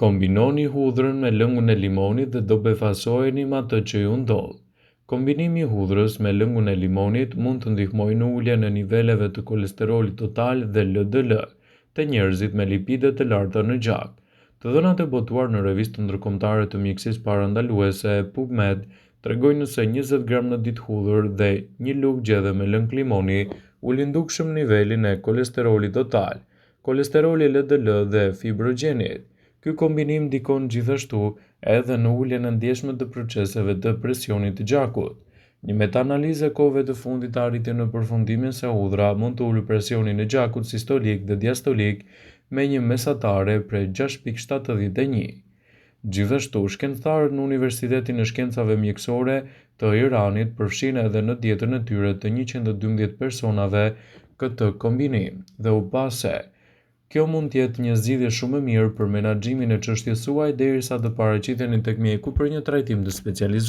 Kombinoni hudhrën me lëngun e limonit dhe do befasojeni me atë që ju ndodh. Kombinimi i hudhrës me lëngun e limonit mund të ndihmojë në uljen e niveleve të kolesterolit total dhe LDL të njerëzit me lipide të larta në gjak. Të dhënat e botuar në revistën ndërkombëtare të mjekësisë parandaluese PubMed tregojnë se 20 gram në ditë hudhër dhe një lugë gjedhe me lëng limoni ulin dukshëm nivelin e kolesterolit total, kolesteroli LDL dhe fibrogenit. Ky kombinim ndikon gjithashtu edhe në uljen e ndjeshme të proceseve të presionit të gjakut. Një metaanalizë e kohëve të fundit arriti në përfundimin se hudhra mund të ulë presionin e gjakut sistolik dhe diastolik me një mesatare prej 6,71. Gjithashtu, shkencëtarët në Universitetin e Shkencave Mjekësore të Iranit përfshin edhe në dietën e tyre të 112 personave këtë kombinim dhe u pa se kjo mund të jetë një zgjidhje shumë e mirë për menaxhimin e çështjes suaj derisa të paraqiteni tek mjeku për një trajtim të specializuar.